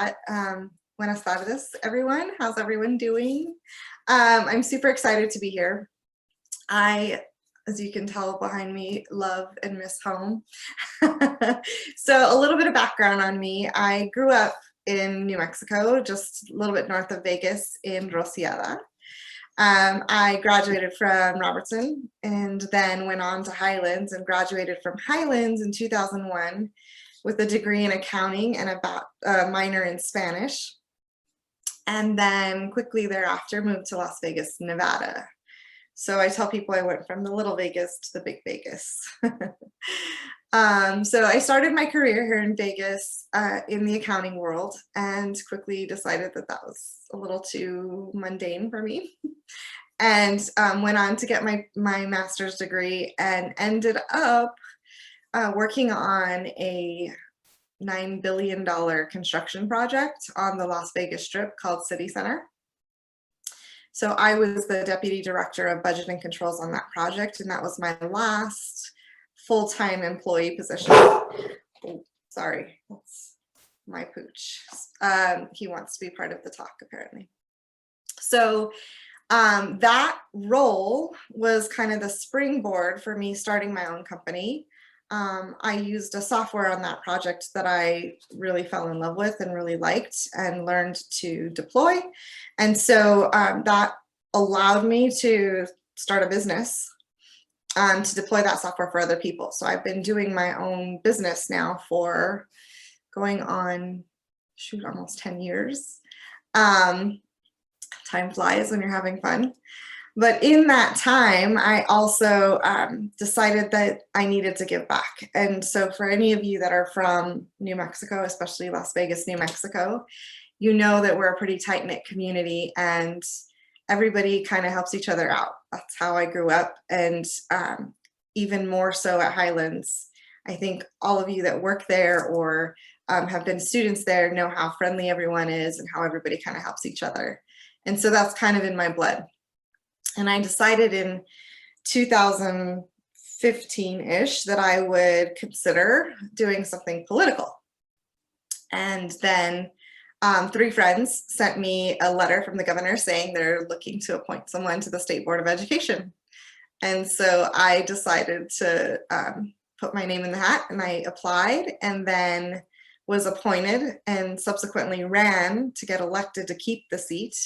Buenas tardes, everyone. How's everyone doing? I'm super excited to be here. I, as you can tell behind me, love and miss home. So a little bit of background on me. I grew up in New Mexico, just a little bit north of Vegas in Rosiada. I graduated from Robertson and then went on to Highlands and graduated from Highlands in 2001 with a degree in accounting and a minor in Spanish. And then quickly thereafter moved to Las Vegas, Nevada. So I tell people I went from the little Vegas to the big Vegas. So I started my career here in Vegas in the accounting world and quickly decided that that was a little too mundane for me. And went on to get my master's degree and ended up working on a $9 billion construction project on the Las Vegas Strip called City Center. So I was the deputy director of budget and controls on that project, and that was my last full-time employee position. Oh, sorry, that's my pooch. He wants to be part of the talk, apparently. So that role was kind of the springboard for me starting my own company. I used a software on that project that I really fell in love with and really liked and learned to deploy. And so that allowed me to start a business to deploy that software for other people. So I've been doing my own business now for going on, shoot, almost 10 years. Time flies when you're having fun. But in that time, I also decided that I needed to give back. And so for any of you that are from New Mexico, especially Las Vegas, New Mexico, you know that we're a pretty tight-knit community and everybody kind of helps each other out. That's how I grew up. And even more so at Highlands. I think all of you that work there or have been students there know how friendly everyone is and how everybody kind of helps each other. And so that's kind of in my blood. And I decided in 2015-ish that I would consider doing something political. And then 3 friends sent me a letter from the governor saying they're looking to appoint someone to the State Board of Education. And so I decided to put my name in the hat, and I applied and then was appointed and subsequently ran to get elected to keep the seat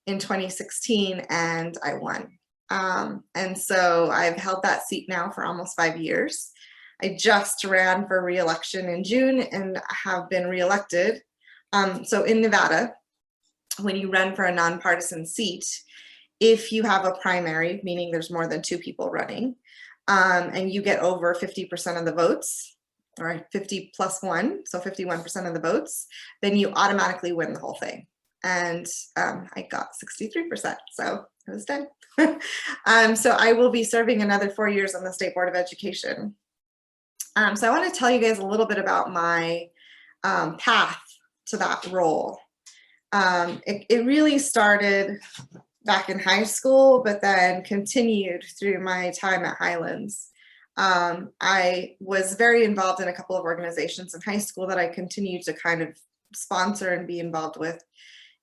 in 2016, and I won. And so I've held that seat now for almost 5 years. I just ran for re-election in June and have been re-elected. So in Nevada, when you run for a nonpartisan seat, if you have a primary, meaning there's more than 2 people running, and you get over 50% of the votes, or 50 plus 1, so 51% of the votes, then you automatically win the whole thing. And I got 63%, so it was done. So I will be serving another 4 years on the State Board of Education. So I want to tell you guys a little bit about my path to that role. It really started back in high school, but then continued through my time at Highlands. I was very involved in a couple of organizations in high school that I continued to kind of sponsor and be involved with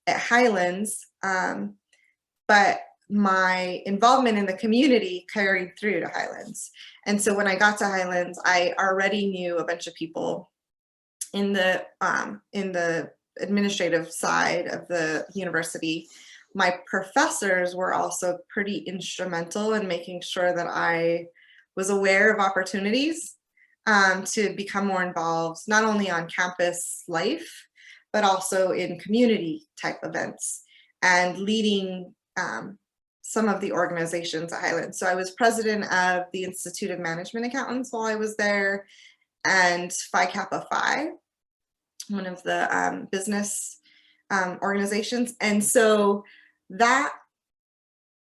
at Highlands, but my involvement in the community carried through to Highlands. And so when I got to Highlands, I already knew a bunch of people in the administrative side of the university. My professors were also pretty instrumental in making sure that I was aware of opportunities to become more involved, not only on campus life, but also in community type events and leading some of the organizations at Highlands. So I was president of the Institute of Management Accountants while I was there, and Phi Kappa Phi, one of the business organizations. And so that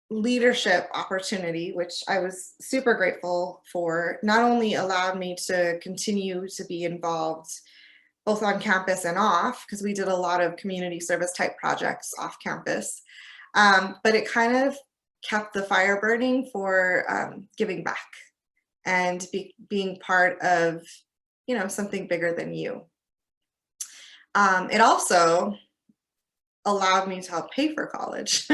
leadership opportunity, which I was super grateful for, not only allowed me to continue to be involved both on campus and off, because we did a lot of community service type projects off campus, but it kind of kept the fire burning for giving back and being part of, you know, something bigger than you. It also allowed me to help pay for college.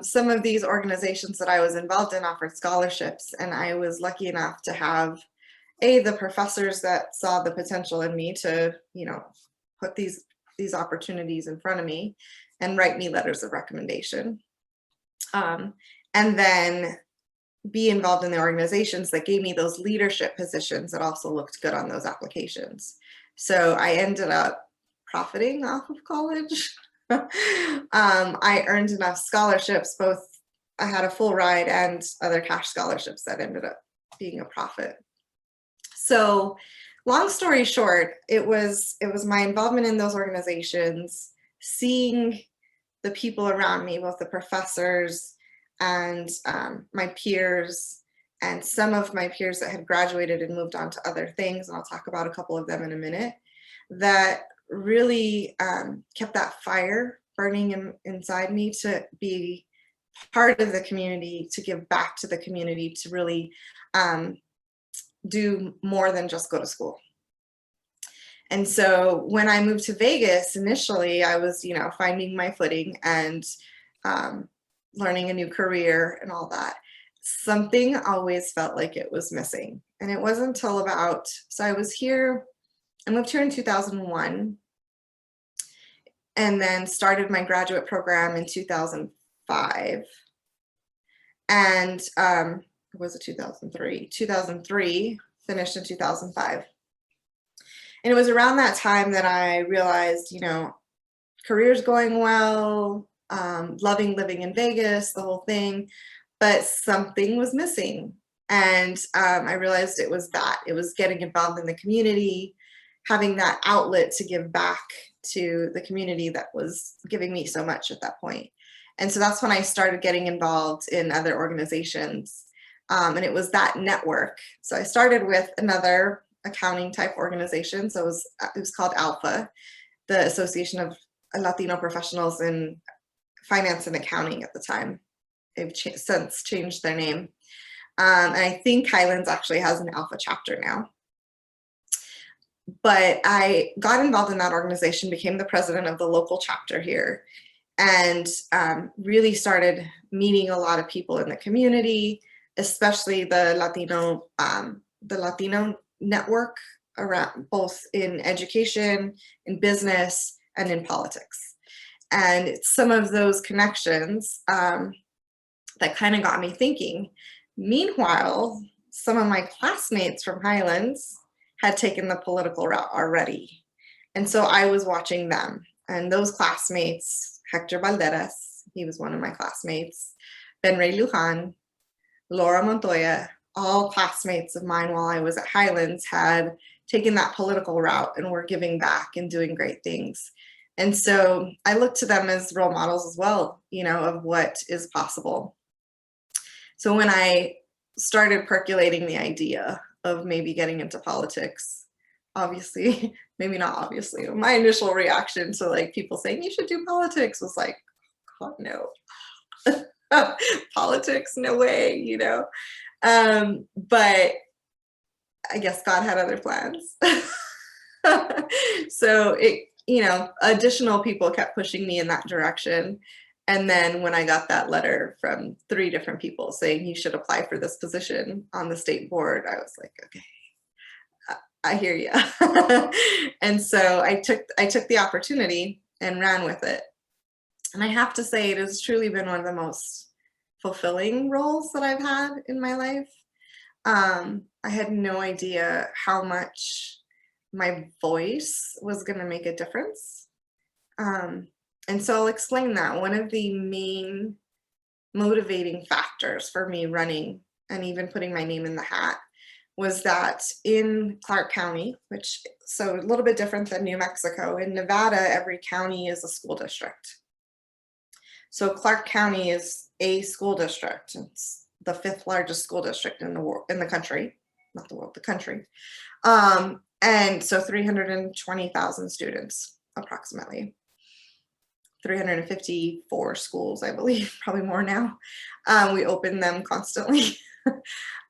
Some of these organizations that I was involved in offered scholarships, and I was lucky enough to have the professors that saw the potential in me to, put these opportunities in front of me and write me letters of recommendation. And then be involved in the organizations that gave me those leadership positions that also looked good on those applications. So I ended up profiting off of college. I earned enough scholarships, both I had a full ride and other cash scholarships that ended up being a profit. So long story short, it was my involvement in those organizations, seeing the people around me, both the professors and my peers, and some of my peers that had graduated and moved on to other things, and I'll talk about a couple of them in a minute, that really kept that fire burning inside me to be part of the community, to give back to the community, to really do more than just go to school. And so when I moved to Vegas, initially I was, finding my footing and learning a new career and all that. Something always felt like it was missing. And it wasn't until I moved here in 2001 and then started my graduate program in 2005. And was it 2003? 2003, finished in 2005. And it was around that time that I realized, career's going well, loving living in Vegas, the whole thing, but something was missing. And I realized it was getting involved in the community, having that outlet to give back to the community that was giving me so much at that point. And so that's when I started getting involved in other organizations. And it was that network. So I started with another accounting type organization. So it was called Alpha, the Association of Latino Professionals in Finance and Accounting at the time. They've since changed their name. And I think Highlands actually has an Alpha chapter now. But I got involved in that organization, became the president of the local chapter here, and really started meeting a lot of people in the community, especially the Latino network around, both in education, in business, and in politics. And it's some of those connections that kind of got me thinking. Meanwhile, some of my classmates from Highlands had taken the political route already. And so I was watching them. And those classmates, Hector Valderas, he was one of my classmates, Ben Ray Lujan, Laura Montoya, all classmates of mine while I was at Highlands had taken that political route and were giving back and doing great things. And so I look to them as role models as well, of what is possible. So when I started percolating the idea of maybe getting into politics, obviously, maybe not obviously, my initial reaction to people saying you should do politics was like, God, no. Politics, no way, but I guess God had other plans. So additional people kept pushing me in that direction. And then when I got that letter from 3 different people saying you should apply for this position on the state board, I was like, okay, I hear you. And so I took the opportunity and ran with it. And I have to say, it has truly been one of the most fulfilling roles that I've had in my life. I had no idea how much my voice was going to make a difference. And so I'll explain that. One of the main motivating factors for me running and even putting my name in the hat was that in Clark County, so a little bit different than New Mexico, in Nevada, every county is a school district. So Clark County is a school district. It's the 5th largest school district in the world, in the country, not the world, the country. And so 320,000 students, approximately. 354 schools, I believe, probably more now. We open them constantly.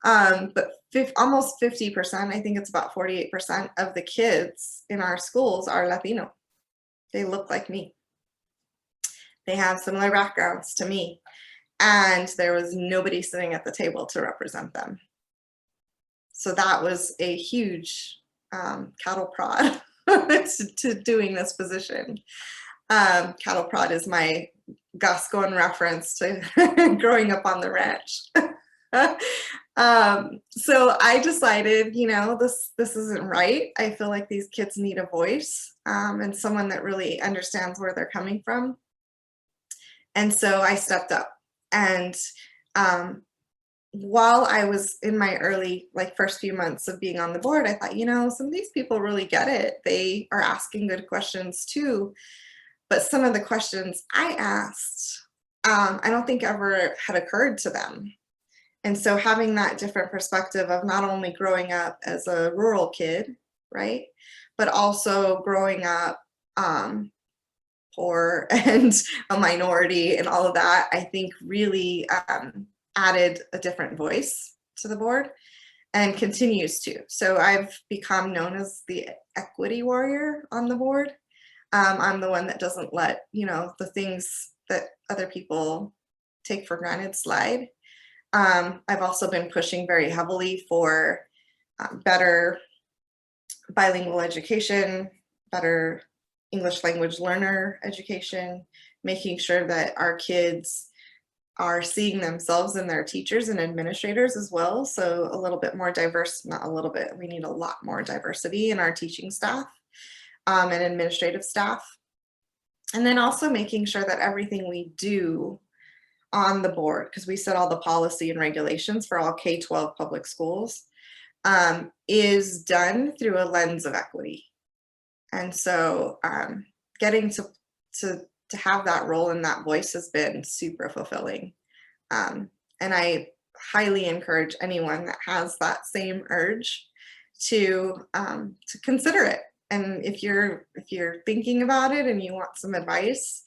But almost 50%, I think it's about 48% of the kids in our schools are Latino. They look like me. They have similar backgrounds to me. And there was nobody sitting at the table to represent them. So that was a huge cattle prod to doing this position. Cattle prod is my Gascon reference to growing up on the ranch. So I decided, you know, this isn't right. I feel like these kids need a voice and someone that really understands where they're coming from. And so I stepped up. And while I was in my early, like first few months of being on the board, I thought, you know, some of these people really get it. They are asking good questions too. But some of the questions I asked, I don't think ever had occurred to them. And so having that different perspective of not only growing up as a rural kid, right, but also growing up poor and a minority and all of that, I think really added a different voice to the board and continues to. So I've become known as the equity warrior on the board. I'm the one that doesn't let, you know, the things that other people take for granted slide. I've also been pushing very heavily for better bilingual education, better English language learner education, making sure that our kids are seeing themselves in their teachers and administrators as well. So a little bit more diverse, not a little bit, we need a lot more diversity in our teaching staff and administrative staff. And then also making sure that everything we do on the board, because we set all the policy and regulations for all K-12 public schools, is done through a lens of equity. And so getting to have that role and that voice has been super fulfilling. And I highly encourage anyone that has that same urge to consider it. And if you're thinking about it and you want some advice,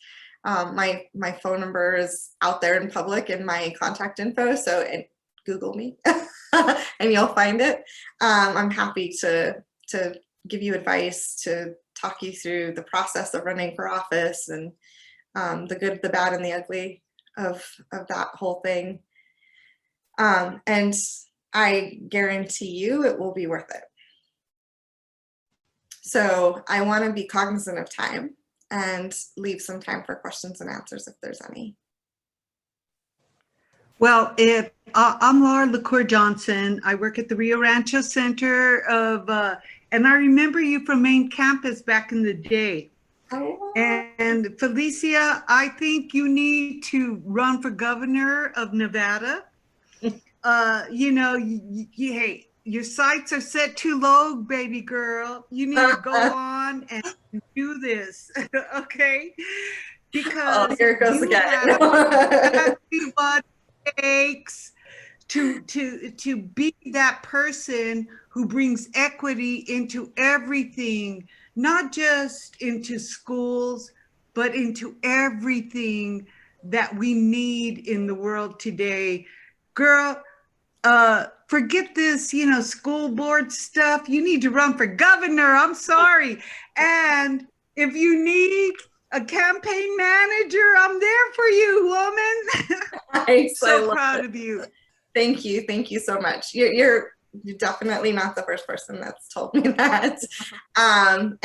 my phone number is out there in public in my contact info. So Google me and you'll find it. I'm happy to give you advice, to talk you through the process of running for office and the good, the bad, and the ugly of that whole thing. And I guarantee you it will be worth it. So I want to be cognizant of time and leave some time for questions and answers if there's any. Well, I'm Laura LaCour Johnson. I work at the Rio Rancho Center and I remember you from main campus back in the day. Oh. And Felicia, I think you need to run for governor of Nevada. You know, hey, your sights are set too low, baby girl. You need to go on and do this, okay? Because here it goes again. Exactly what it takes to be that person who brings equity into everything, not just into schools, but into everything that we need in the world today. Girl, forget this, you know, school board stuff. You need to run for governor. I'm sorry. And if you need a campaign manager, I'm there for you, woman. I'm so proud of you. Thank you. Thank you so much. You're definitely not the first person that's told me that. And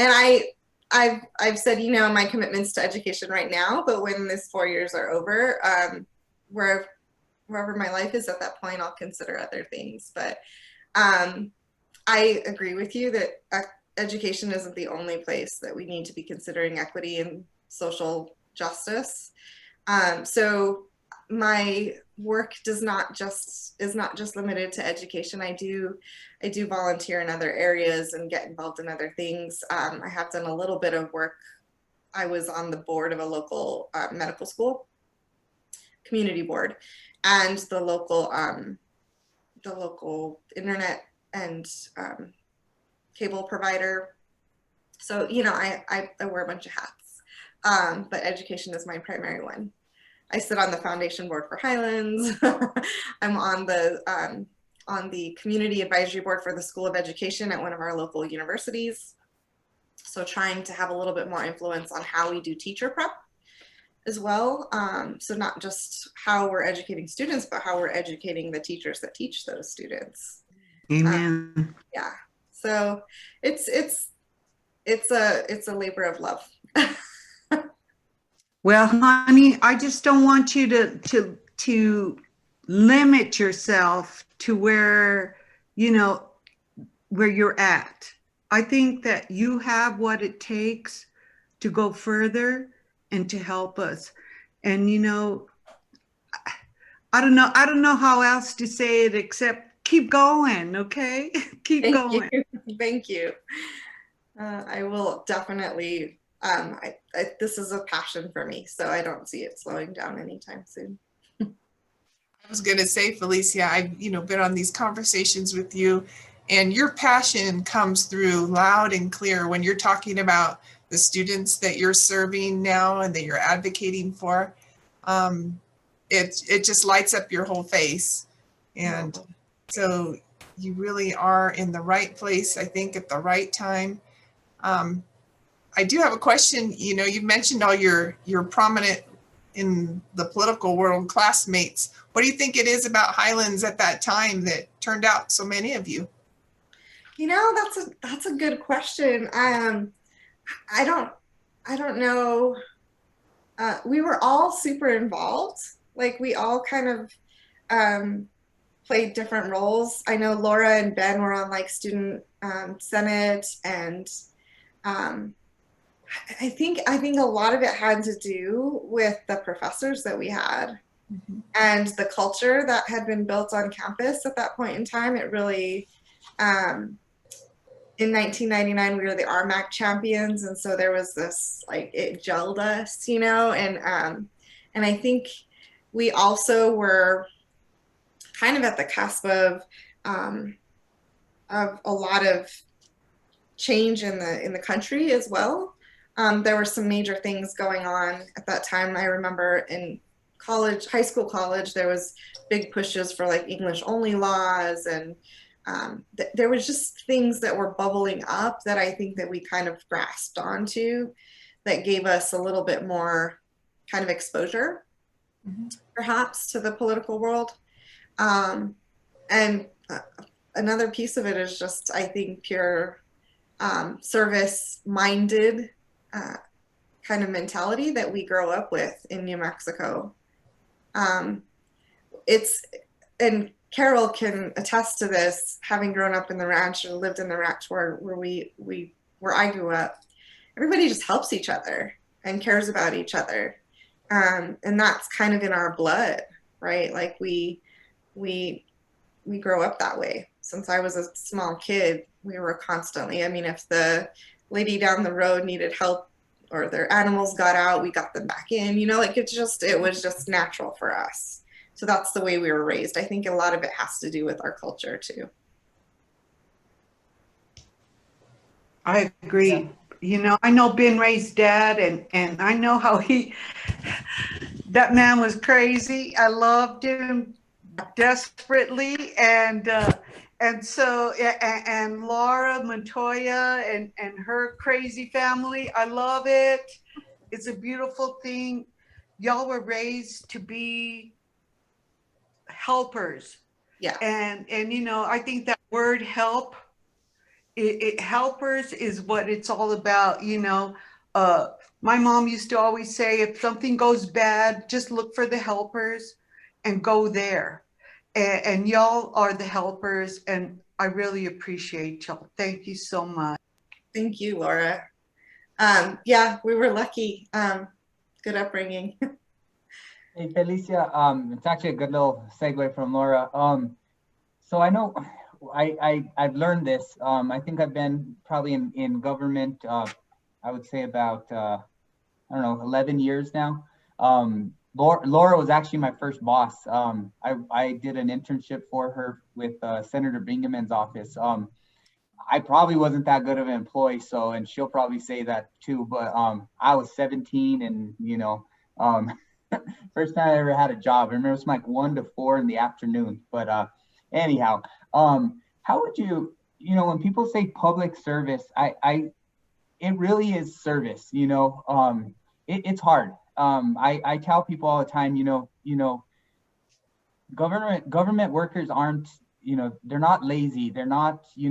I've said, you know, my commitments to education right now, but when this 4 years are over, wherever my life is at that point, I'll consider other things. But I agree with you that education isn't the only place that we need to be considering equity and social justice. So my work is not just limited to education. I do volunteer in other areas and get involved in other things. I have done a little bit of work. I was on the board of a local medical school, community board, and the local internet and cable provider. So, you know, I wear a bunch of hats, but education is my primary one. I sit on the foundation board for Highlands. I'm on the community advisory board for the School of Education at one of our local universities. So trying to have a little bit more influence on how we do teacher prep as well. So not just how we're educating students, but how we're educating the teachers that teach those students. Amen. Yeah. So it's a labor of love. Well, honey, I just don't want you to limit yourself to where, you know, where you're at. I think that you have what it takes to go further and to help us. And you know, I don't know how else to say it except keep going, okay? Keep Thank you. going. Thank you. I will definitely, this is a passion for me, so I don't see it slowing down anytime soon. I was going to say, Felicia, I've been on these conversations with you, and your passion comes through loud and clear when you're talking about the students that you're serving now and that you're advocating for. It just lights up your whole face, and so you really are in the right place, I think, at the right time. I do have a question. You've mentioned all your prominent in the political world classmates. What do you think it is about Highlands at that time that turned out so many of you? That's a good question. I don't know. We were all super involved. Like we all kind of played different roles. I know Laura and Ben were on like student senate, and I think a lot of it had to do with the professors that we had. Mm-hmm. And the culture that had been built on campus at that point in time. It really, in 1999, we were the RMAC champions, and so there was this like it gelled us, and I think we also were kind of at the cusp of a lot of change in the country as well. There were some major things going on at that time. I remember in high school, college, there was big pushes for like English only laws, and there was just things that were bubbling up that I think that we kind of grasped onto that gave us a little bit more kind of exposure, mm-hmm. perhaps, to the political world. And another piece of it is just, I think, pure service-minded kind of mentality that we grow up with in New Mexico. And Carol can attest to this, having grown up in the ranch and lived in the ranch where I grew up. Everybody just helps each other and cares about each other, and that's kind of in our blood, right? Like we grow up that way. Since I was a small kid, we were constantly. I mean, if the lady down the road needed help or their animals got out, we got them back in. Like it was just natural for us. So that's the way we were raised. I think a lot of it has to do with our culture too. I agree. Yeah. I know Ben Ray's dad, and I know how that man was crazy. I loved him desperately, and so and Laura Montoya and her crazy family. I love it. It's a beautiful thing. Y'all were raised to be helpers. Yeah. And I think that word help, it helpers is what it's all about. My mom used to always say, if something goes bad, just look for the helpers and go there. And y'all are the helpers, and I really appreciate y'all. Thank you so much. Thank you, Laura. Yeah, we were lucky. Good upbringing. Hey, Felicia, it's actually a good little segue from Laura. So I know I've learned this. I think I've been probably in government, I would say about, 11 years now. Laura was actually my first boss. I did an internship for her with Senator Bingaman's office. I probably wasn't that good of an employee, and she'll probably say that too, but I was 17 and, first time I ever had a job. I remember it was like 1 to 4 in the afternoon. But anyhow, how would you, when people say public service, it really is service, it's hard. I tell people all the time, government workers aren't, they're not lazy. They're not, they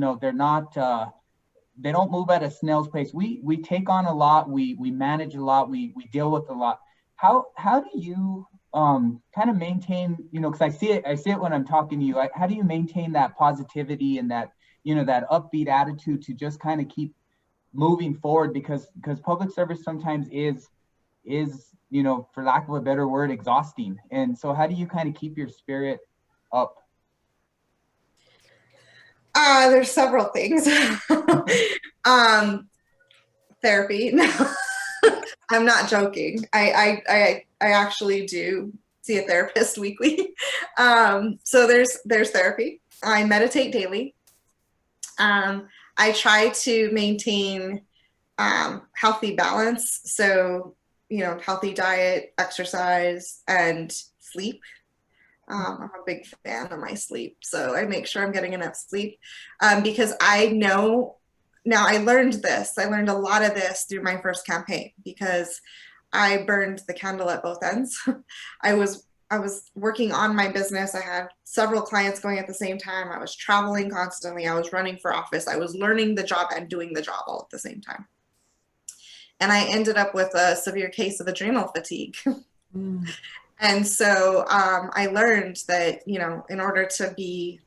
don't move at a snail's pace. We take on a lot. We manage a lot. We deal with a lot. How do you kind of maintain, because I see it when I'm talking to you. How do you maintain that positivity and that, that upbeat attitude to just kind of keep moving forward? Because public service sometimes is, for lack of a better word, exhausting. And so how do you kind of keep your spirit up? There's several things. Therapy. No, I'm not joking. I actually do see a therapist weekly. So there's therapy. I meditate daily. I try to maintain healthy balance. So, healthy diet, exercise, and sleep. I'm a big fan of my sleep, so I make sure I'm getting enough sleep because I know now. I learned a lot of this through my first campaign because I burned the candle at both ends. I was working on my business. I had several clients going at the same time. I was traveling constantly. I was running for office. I was learning the job and doing the job all at the same time. And I ended up with a severe case of adrenal fatigue. And so I learned that, in order to be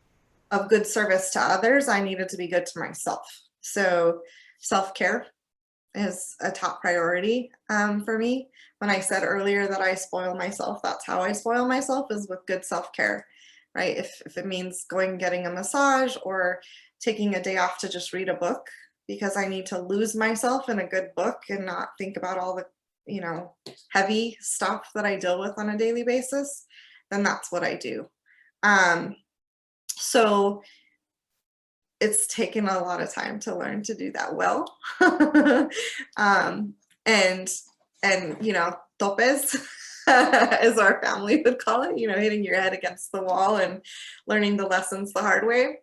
of good service to others, I needed to be good to myself. So self-care is a top priority for me. When I said earlier that I spoil myself, that's how I spoil myself, is with good self-care, right? If it means going and getting a massage or taking a day off to just read a book because I need to lose myself in a good book and not think about all the heavy stuff that I deal with on a daily basis, then that's what I do. So it's taken a lot of time to learn to do that well. And topes, as our family would call it, hitting your head against the wall and learning the lessons the hard way.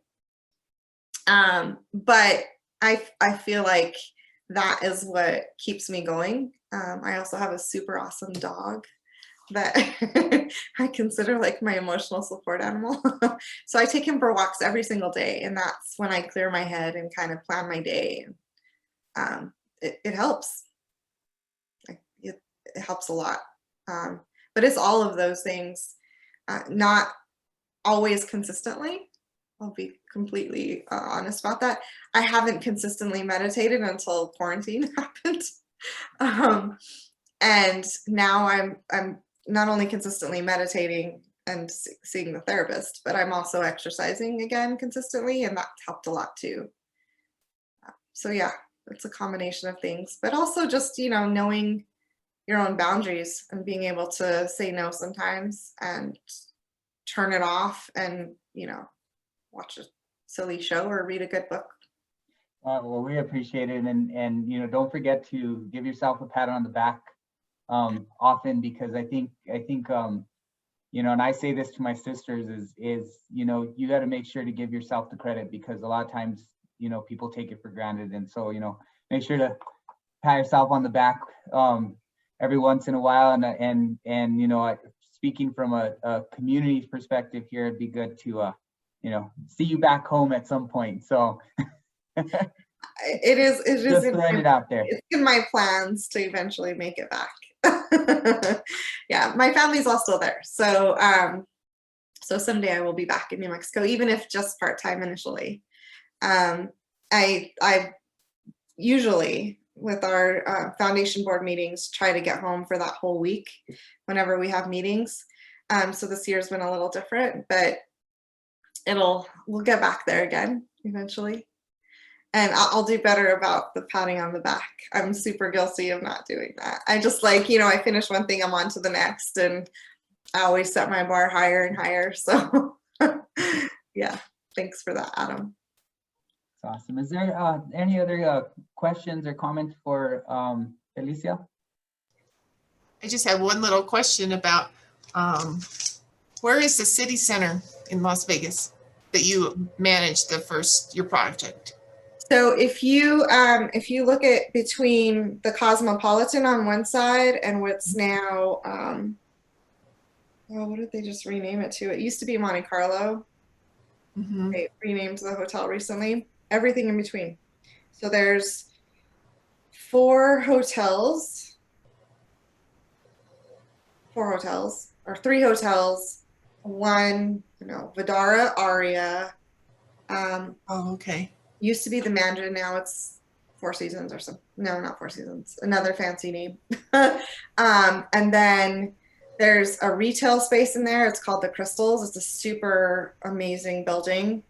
But I feel like that is what keeps me going. I also have a super awesome dog that I consider like my emotional support animal. So I take him for walks every single day, and that's when I clear my head and kind of plan my day. It helps. It helps a lot. But it's all of those things, not always consistently. I'll be completely honest about that. I haven't consistently meditated until quarantine happened. And now I'm not only consistently meditating and seeing the therapist, but I'm also exercising again consistently, and that's helped a lot too. So yeah, it's a combination of things, but also just, knowing your own boundaries and being able to say no sometimes and turn it off and, watch a silly show or read a good book. Well, we appreciate it, and don't forget to give yourself a pat on the back often, because I think and I say this to my sisters is you got to make sure to give yourself the credit, because a lot of times people take it for granted, and so make sure to pat yourself on the back every once in a while, and speaking from a community perspective here, it'd be good to see you back home at some point. So it is just throwing it out there. It's in my plans to eventually make it back. Yeah, my family's all still there, so so someday I will be back in New Mexico, even if just part-time initially. I usually, with our foundation board meetings, try to get home for that whole week whenever we have meetings. So this year's been a little different, but we'll get back there again eventually. And I'll do better about the patting on the back. I'm super guilty of not doing that. I just I finish one thing, I'm on to the next, and I always set my bar higher and higher. So yeah, thanks for that, Adam. That's awesome. Is there any other questions or comments for Felicia? I just have one little question about where is the city center in Las Vegas that you managed your project? So if you look at between the Cosmopolitan on one side and what's now what did they just rename it to? It used to be Monte Carlo. Mm-hmm. They renamed the hotel recently. Everything in between. So there's 4 hotels or 3 hotels. One, Vidara Aria. Oh, okay. Used to be the Mandarin, now it's Four Seasons or something. No, not Four Seasons. Another fancy name. And then there's a retail space in there. It's called the Crystals. It's a super amazing building.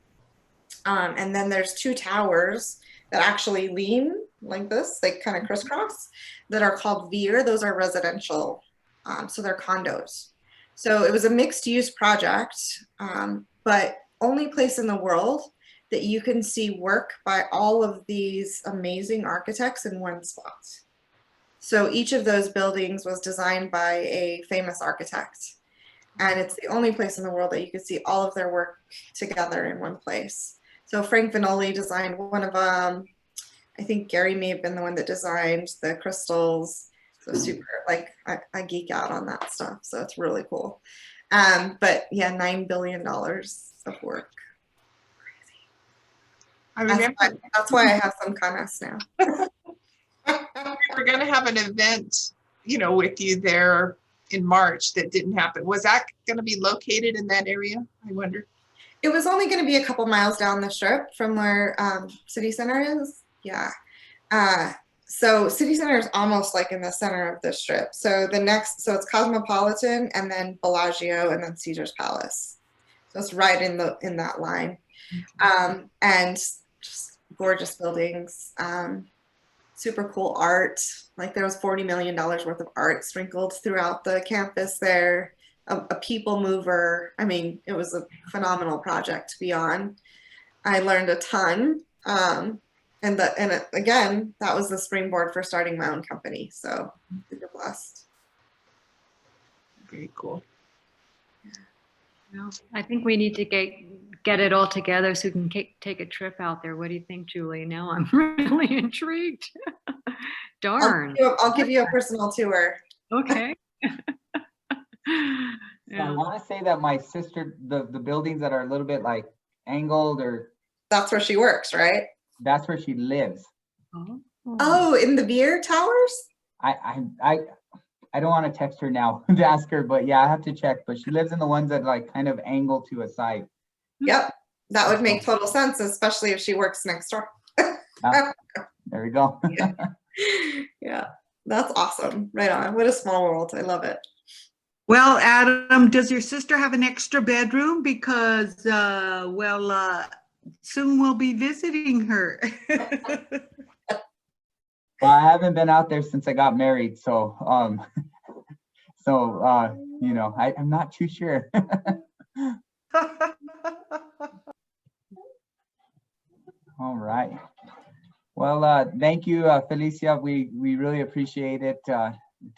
And then there's 2 towers that actually lean like this, like kind of crisscross, that are called Veer. Those are residential, so they're condos. So it was a mixed use project, but only place in the world that you can see work by all of these amazing architects in one spot. So each of those buildings was designed by a famous architect. And it's the only place in the world that you could see all of their work together in one place. So Frank Vinoli designed one of them. I think Gary may have been the one that designed the crystals. So super, like I geek out on that stuff. So it's really cool. But yeah, $9 billion of work. I remember That's why I have some comments now. we're going to have an event, with you there in March that didn't happen. Was that going to be located in that area? I wonder. It was only going to be a couple miles down the strip from where City Center is. Yeah. So City Center is almost like in the center of the strip. So it's Cosmopolitan and then Bellagio and then Caesar's Palace. So it's right in that line. And just gorgeous buildings, super cool art. Like there was $40 million worth of art sprinkled throughout the campus there. A people mover. I mean, it was a phenomenal project to be on. I learned a ton. Again, that was the springboard for starting my own company. So super blessed. Very cool. Well, I think we need to get it all together so we can take a trip out there. What do you think, Julie? Now I'm really intrigued. Darn. I'll give you a personal tour. Okay. Yeah. I want to say that my sister, the buildings that are a little bit like angled, or that's where she works, right? That's where she lives. Oh, in the Veer Towers? I don't want to text her now to ask her, but yeah, I have to check. But she lives in the ones that like kind of angle to a side. Yep, that would make total sense, especially if she works next door. There we go. Yeah, that's awesome. Right on. What a small world. I love it. Well, Adam, does your sister have an extra bedroom? Because, soon we'll be visiting her. Well, I haven't been out there since I got married, so I'm not too sure. All right. Well, thank you, Felicia. We really appreciate it,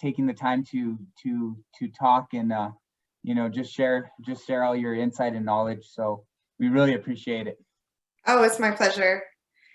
taking the time to talk and just share all your insight and knowledge. So we really appreciate it. Oh, it's my pleasure.